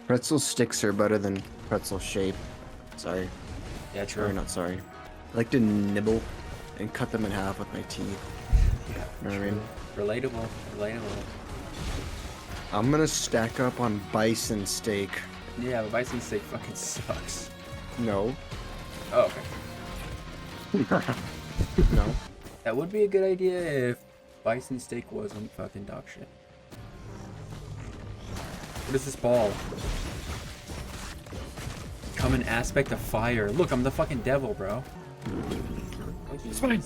Pretzel sticks are better than pretzel shape. Sorry. Yeah, true. Sorry, not sorry. I like to nibble and cut them in half with my teeth. Yeah, You know what I mean? Relatable. Relatable. I'm gonna stack up on bison steak. Yeah, but bison steak fucking sucks. No. Oh, okay. No. That would be a good idea if bison steak wasn't fucking dog shit. What is this ball? Common aspect of fire. Look, I'm the fucking devil, bro. It's fine.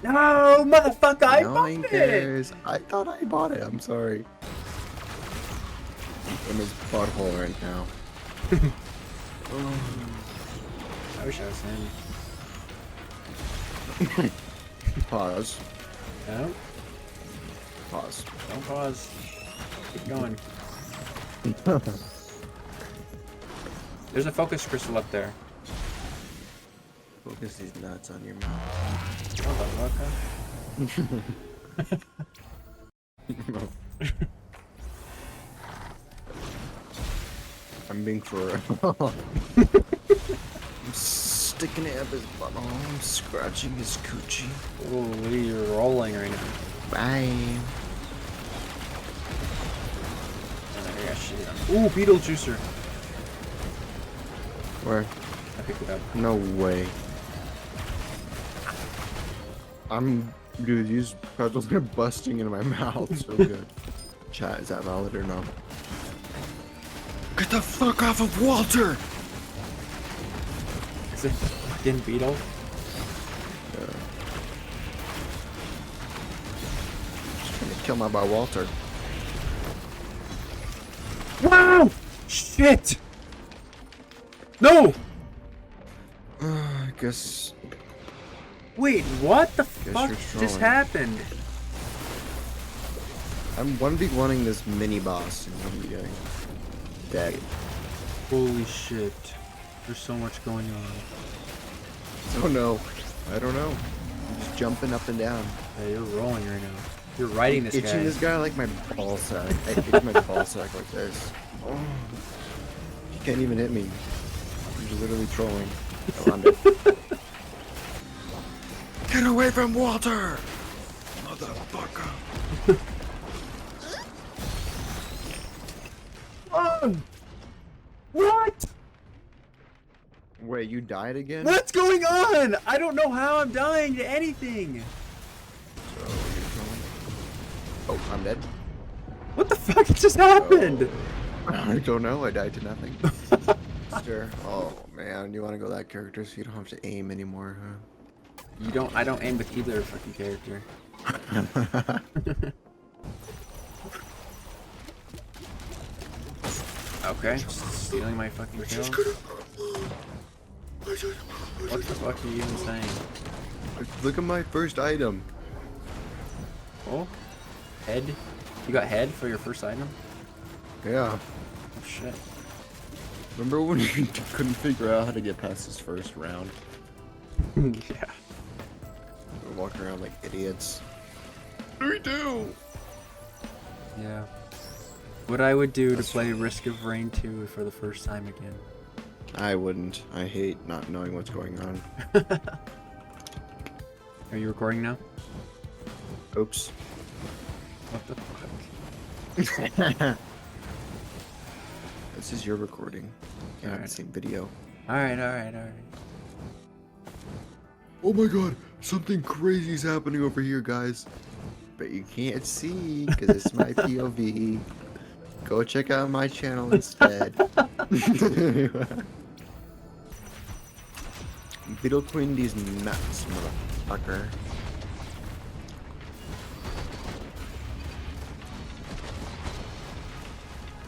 No, motherfucker, I No bought one it! cares. I thought I bought it. I'm sorry. I'm in his butthole right now. I wish I was him. Pause. No, Pause. don't pause. Keep going. There's a focus crystal up there. Focus these nuts on your mouth. Motherfucker. I'm being for real. I'm sticking it up his butthole. I'm scratching his coochie. Holy, you're rolling right now. Bye. Oh, I got shit on. Ooh, beetle juicer. Where? I picked it up. No way. Dude, these pretzels are busting into my mouth so good. Chat, is that valid or no? Get the fuck off of Walter! Is it fucking beetle? Just trying to kill my boy Walter. Wow! Shit! No! I guess Wait, what the fuck you're just trolling. happened? I'm 1v1ing this mini boss and what are you doing? Dead. Holy shit. There's so much going on. Oh no. I don't know. I'm just jumping up and down. Yeah, you're rolling right now. You're riding this Itching guy. this guy like my ball sack. I itch my ball sack like this. Oh. He can't even hit me. He's literally trolling. Around it. Get away from Walter! Motherfucker! Oh! What? Wait, you died again? What's going on? I don't know how I'm dying to anything. So you're trolling? Oh, I'm dead. What the fuck just happened? I don't know. I died to nothing. Sure. Oh man, you want to go that character so you don't have to aim anymore, huh? You don't. I don't aim with either fucking character. Okay, just stealing my fucking kills. What the fuck are you even saying? Look at my first item. Oh, head. You got head for your first item? Yeah. Oh shit. Remember when you couldn't figure out how to get past this first round? Yeah. We're walking around like idiots. What do we do? Yeah. What I would do to play Risk of Rain 2 for the first time again. I wouldn't. I hate not knowing what's going on. Are you recording now? Oops. What the fuck? This is your recording. You have the same video. Alright, alright, alright. Oh my god, something crazy is happening over here, guys. But you can't see because it's my POV. Go check out my channel instead. Beetle Queen these nuts, motherfucker.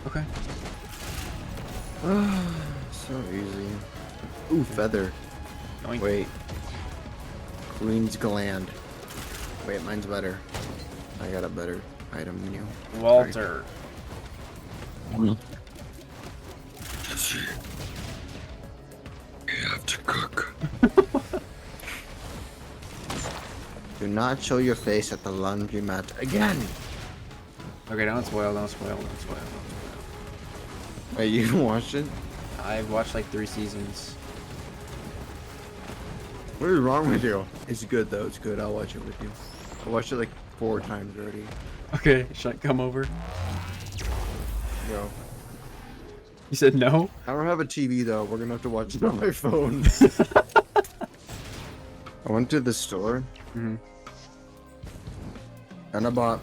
Okay. So easy. Ooh, feather. Yoink. Wait. Queen's gland. Wait, mine's better. I got a better item than you. Walter. Jesse, you have to cook. Do not show your face at the laundromat again. Okay, don't spoil, don't spoil, don't spoil, don't spoil. Wait, you watched it? I've watched like 3 seasons. What is wrong with you? It's good though. It's good. I'll watch it with you. I watched it like 4 times already. Okay, should I come over? No. You said no? I don't have a TV though. We're gonna have to watch it on my phone. I went to the store. Mm-hmm. And I bought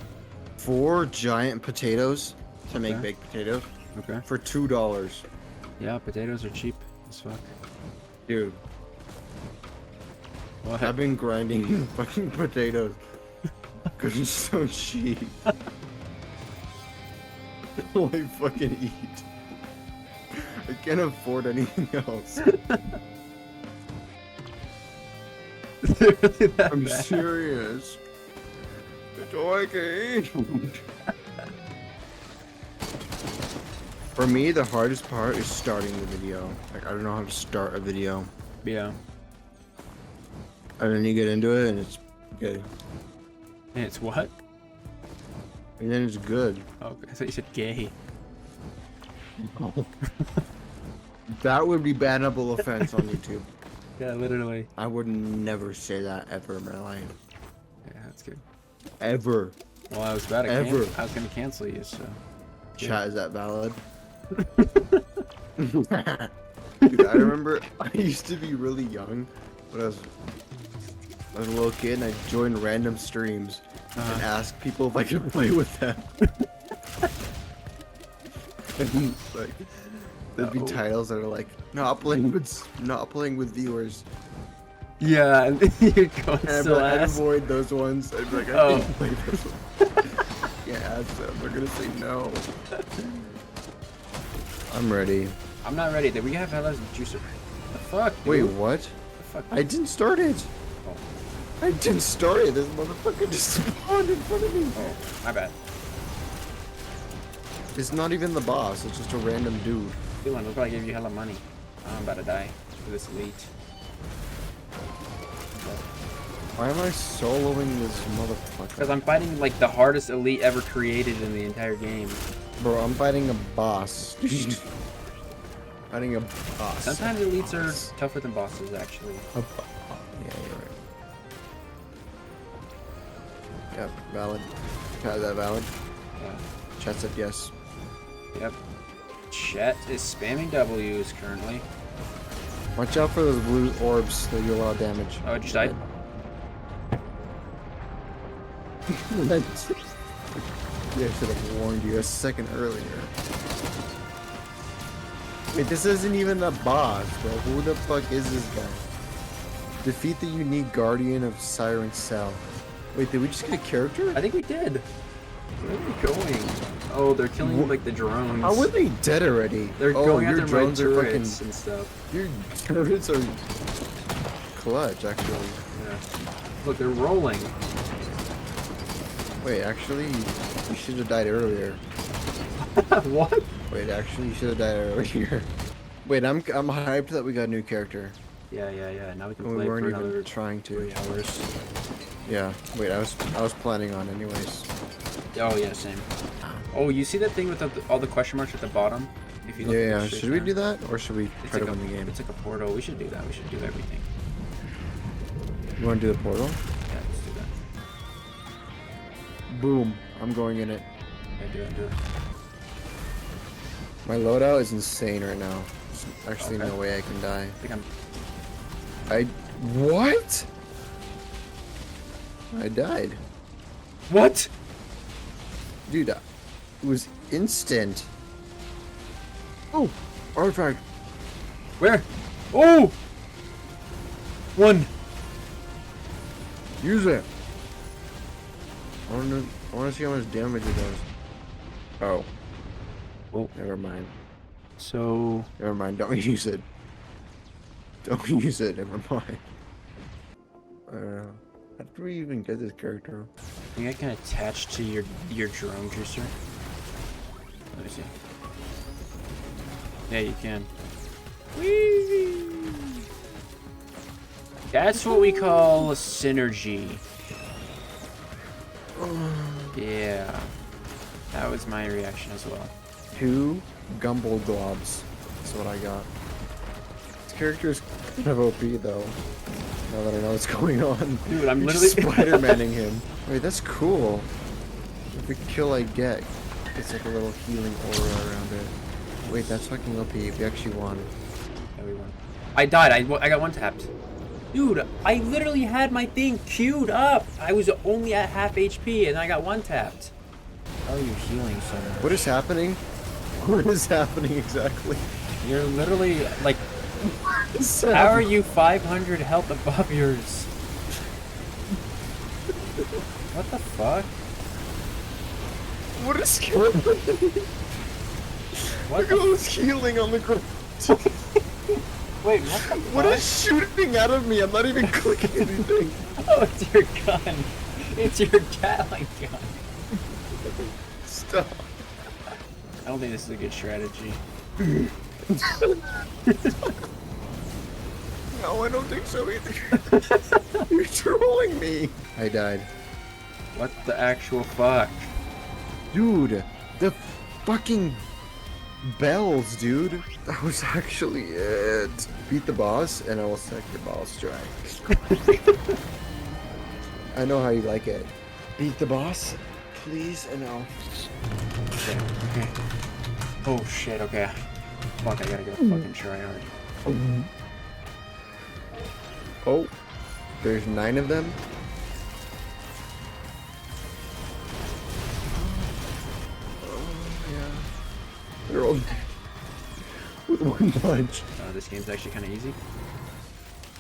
4 giant potatoes to make Okay. baked potatoes Okay. for $2. Yeah, potatoes are cheap as fuck. Dude, What? I've been grinding fucking potatoes because it's so cheap. All I fucking eat. I can't afford anything else. Is it really that I'm bad? serious. It's all I can eat. For me, the hardest part is starting the video. Like, I don't know how to start a video. Yeah. And then you get into it and it's good. And it's what? And then it's good. Oh, I thought you said gay. That would be bannable offense on YouTube. Yeah, literally. I would never say that ever in my life. Yeah, that's good. Ever. Well, I was about to Ever. I was gonna cancel you, so. Chat, is that valid? Dude, I remember I used to be really young when I was a little kid and I'd join random streams and ask people if I could play with them. And like there'd be titles that are like not playing with viewers. Yeah, and you're going And so I'd ass. avoid those ones. I'd be like, I Oh. can't play this one. Yeah, ask them. They're gonna say no. I'm ready. I'm not ready. Did we have Hello's juicer? The fuck? Dude? Wait, what? The fuck? I didn't start it. Oh. I didn't start it. This motherfucker just spawned in front of me. Oh, my bad. It's not even the boss. It's just a random dude. Dylan, look, I gave you hella money. I'm about to die for this elite. Why am I soloing this Because motherfucker? I'm fighting like the hardest elite ever created in the entire game. Bro, I'm fighting a boss. Fighting a boss. Sometimes elites are tougher than bosses, actually. Yeah, you're right. Yep, valid. Is that valid? Yeah. Chat said yes. Yep. Chet is spamming W's currently. Watch out for those blue orbs. They do a lot of damage. Oh, it just died. That's... Yeah, I should have warned you a second earlier. Wait, this isn't even a boss, bro. Who the fuck is this guy? Defeat the unique guardian of Siren Cell. Wait, did we just get a character? I think we did. Where are we going? Oh, they're killing like the drones. How are they dead already? They're oh, going your after my drones are fucking. turrets and stuff. Your turrets are clutch, actually. Yeah. Look, they're rolling. Wait, actually, you should have died earlier. What? Wait, actually, you should have died earlier. Wait, I'm hyped that we got a new character. Yeah. Now we can We play for weren't even another trying 3 to. hours. Yeah. Wait, I was planning on anyways. Oh yeah, same. Oh, you see that thing with all the question marks at the bottom? If you look Yeah. at the Should we do that, or should we It's try like to win the game? It's like a portal. We should do that. We should do everything. You want to do the portal? Yeah, let's do that. Boom! I'm going in it. Yeah, do it. My loadout is insane right now. There's actually no way I can die. I think I'm. What? I died. What? Dude, it was instant. Oh, artifact. Where? Oh! 1. Use it. I want to see how much damage it does. Oh. Oh. Never mind. So. Never mind. Don't use it. Don't use it. Never mind. I don't know. How did we even get this character? I think I can attach to your drone juicer. Let me see. Yeah, you can. Whee! That's what we call synergy. Yeah. That was my reaction as well. 2 Gumble globs. That's what I got. This character is kind of OP though. Now that I know what's going on. Dude, I'm You're literally Spider-Manning him. Wait, that's cool. Every kill I get, it's like a little healing aura around it. Wait, that's fucking OP. We actually won. Yeah, we won. I died. I got one tapped. Dude, I literally had my thing queued up. I was only at half HP and I got one tapped. How are you healing so much? What is happening? What is happening exactly? You're literally like, How how are you 500 health above yours? What the fuck? What is going on? What Look at all this healing on the ground. Wait, what the What fuck? is shooting out of me? I'm not even clicking anything. Oh, it's your gun. It's your Gatling gun. Stop. I don't think this is a good strategy. No, I don't think so either. You're trolling me. I died. What the actual fuck? Dude, the fucking bells, dude. That was actually it. Beat the boss, and I will suck your balls dry. I know how you like it. Beat the boss, please, and I'll... Okay, okay. Oh shit, okay. Fuck, I gotta get a fucking tryhard. Oh, there's 9 of them. They're all dead. With one punch. This game's actually kind of easy.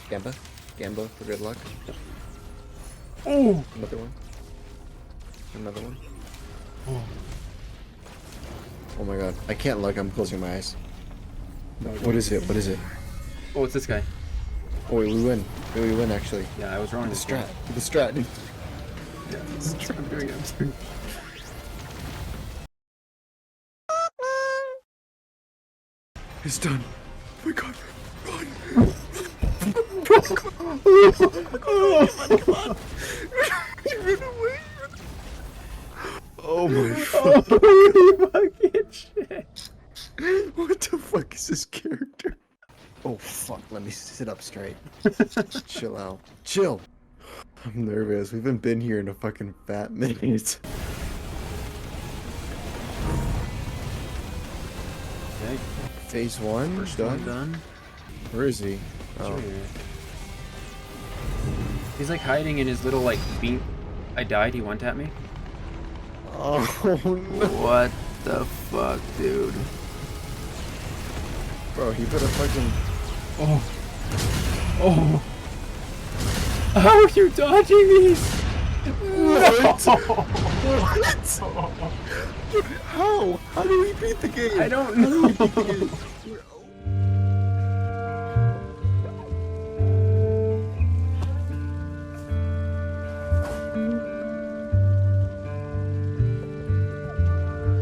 Gamba for good luck. Oh! Another one. Another one. Oh. Oh my god. I can't look, I'm closing my eyes. No, What is it? What is it? Oh, it's this guy. Oh wait, we win. Wait, we win actually. Yeah, I was wrong. The this strat. game. The strat. Yeah, I'm doing it. I'm doing it. It's done. Oh my god. Run. Run away. Oh my Holy fucking shit. What the fuck is this character? Oh fuck, let me sit up straight. Chill out. Chill. I'm nervous. We haven't been here in a fucking fat minute. Okay, Phase 1 first done? one done. Where is he? Oh. Sure. He's like hiding in his little like beam. I died, he one-tapped me. Oh no. What the fuck, dude? Bro, he put a fucking... Oh. Oh. How are you dodging these? What? No. What? How? How do we beat the game? I don't How do we beat the know. game?